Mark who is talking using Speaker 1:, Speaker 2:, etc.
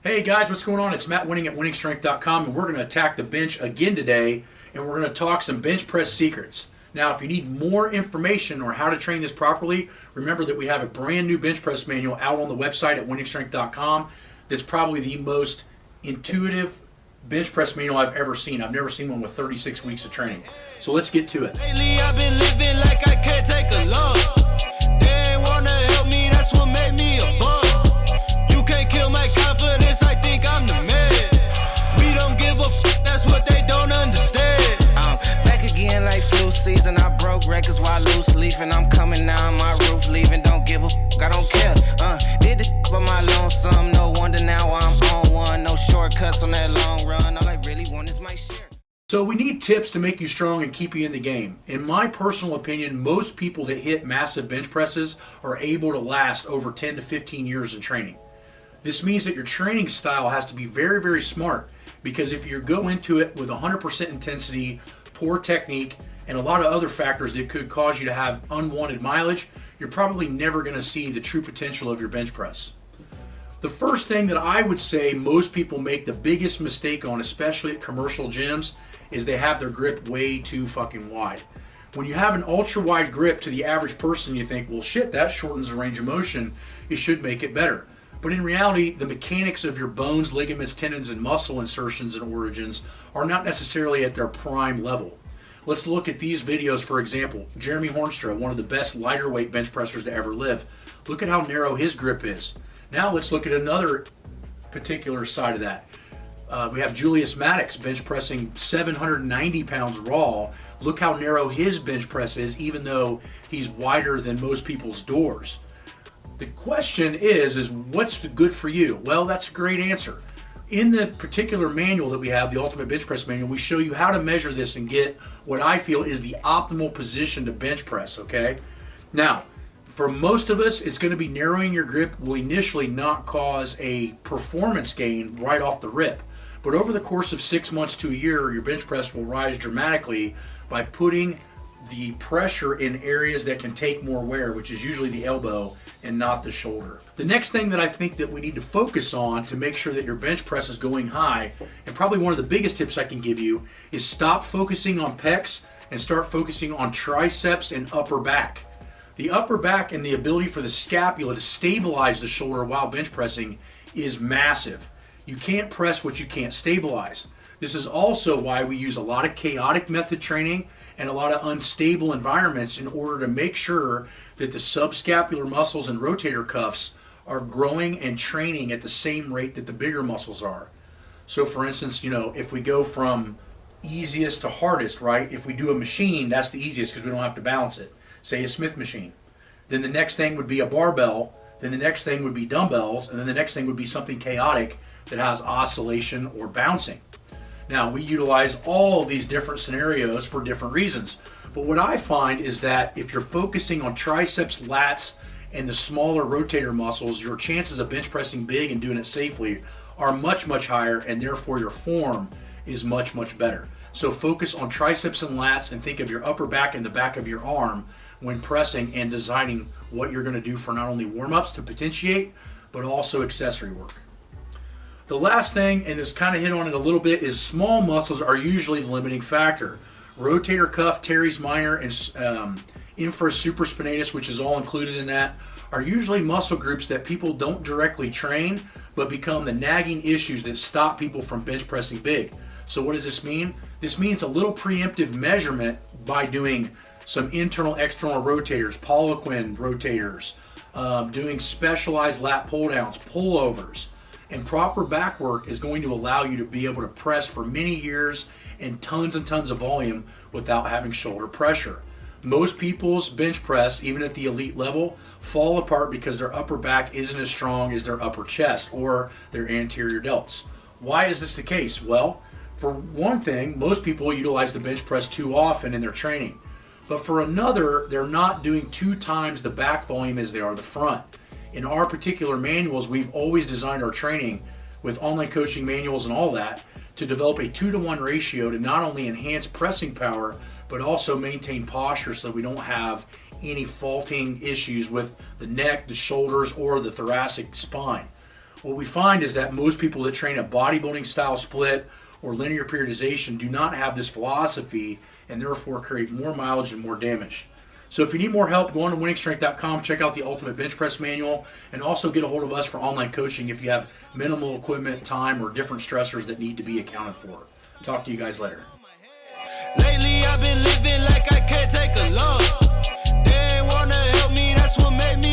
Speaker 1: Hey guys, what's going on? It's Matt Wenning at WenningStrength.com, and we're going to attack the bench again today, and we're going to talk some bench press secrets. Now, if you need more information or how to train this properly, remember that we have a brand new bench press manual out on the website at WenningStrength.com. That's probably the most intuitive bench press manual I've ever seen. I've never seen one with 36 weeks of training. So let's get to it.
Speaker 2: Lately I've been living like I can't take a loss. They ain't wanna help me, that's what made me a boss. You can't kill my confidence, I think I'm the man. We don't give a f, that's what they don't understand. I'm back again like flu season, I broke records while loose leafing. I'm coming down my roof, leaving, don't give a f, I don't care. Did the by my lonesome, no wonder now I'm on one. No shortcuts on that long run, all I really want is my share.
Speaker 1: So we need tips to make you strong and keep you in the game. In my personal opinion, most people that hit massive bench presses are able to last over 10 to 15 years in training. This means that your training style has to be very, very smart, because if you go into it with 100% intensity, poor technique, and a lot of other factors that could cause you to have unwanted mileage, you're probably never going to see the true potential of your bench press. The first thing that I would say most people make the biggest mistake on, especially at commercial gyms, is they have their grip way too fucking wide. When you have an ultra wide grip, to the average person, you think, well shit, that shortens the range of motion, it should make it better. But in reality, the mechanics of your bones, ligaments, tendons, and muscle insertions and origins are not necessarily at their prime level. Let's look at these videos, for example. Jeremy Hornstra, one of the best lighter weight bench pressers to ever live. Look at how narrow his grip is. Now let's look at another particular side of that. We have Julius Maddox bench pressing 790 pounds raw. Look how narrow his bench press is, even though he's wider than most people's doors. The question is what's good for you? Well, that's a great answer. In the particular manual that we have, the Ultimate Bench Press Manual, we show you how to measure this and get what I feel is the optimal position to bench press, okay? Now, for most of us, it's going to be narrowing your grip will initially not cause a performance gain right off the rip. But over the course of 6 months to a year, your bench press will rise dramatically by putting the pressure in areas that can take more wear, which is usually the elbow and not the shoulder. The next thing that I think that we need to focus on to make sure that your bench press is going high, and probably one of the biggest tips I can give you, is stop focusing on pecs and start focusing on triceps and upper back. The upper back and the ability for the scapula to stabilize the shoulder while bench pressing is massive. You can't press what you can't stabilize. This is also why we use a lot of chaotic method training and a lot of unstable environments in order to make sure that the subscapular muscles and rotator cuffs are growing and training at the same rate that the bigger muscles are. So for instance, if we go from easiest to hardest, right? If we do a machine, that's the easiest because we don't have to balance it. Say a Smith machine. Then the next thing would be a barbell. Then the next thing would be dumbbells. And then the next thing would be something chaotic that has oscillation or bouncing. Now, we utilize all of these different scenarios for different reasons. But what I find is that if you're focusing on triceps, lats, and the smaller rotator muscles, your chances of bench pressing big and doing it safely are much, much higher, and therefore your form is much, much better. So focus on triceps and lats and think of your upper back and the back of your arm when pressing and designing what you're going to do for not only warm-ups to potentiate, but also accessory work. The last thing, and it's kind of hit on it a little bit, is small muscles are usually the limiting factor. Rotator cuff, teres minor, and infrasupraspinatus, which is all included in that, are usually muscle groups that people don't directly train, but become the nagging issues that stop people from bench pressing big. So what does this mean? This means a little preemptive measurement by doing some internal, external rotators, Poliquin rotators, doing specialized lat pull downs, pullovers, and proper back work is going to allow you to be able to press for many years and tons of volume without having shoulder pressure. Most people's bench press, even at the elite level, fall apart because their upper back isn't as strong as their upper chest or their anterior delts. Why is this the case? Well, for one thing, most people utilize the bench press too often in their training. But for another, they're not doing 2 times the back volume as they are the front. In our particular manuals, we've always designed our training with online coaching manuals and all that to develop a 2-to-1 ratio to not only enhance pressing power, but also maintain posture so that we don't have any faulting issues with the neck, the shoulders, or the thoracic spine. What we find is that most people that train a bodybuilding style split or linear periodization do not have this philosophy and therefore create more mileage and more damage. So if you need more help, go on to winningstrength.com, check out the Ultimate Bench Press Manual, and also get a hold of us for online coaching if you have minimal equipment, time, or different stressors that need to be accounted for. Talk to you guys later.
Speaker 2: Lately I've been living like I can't take a loss. They ain't wanna help me, that's what made me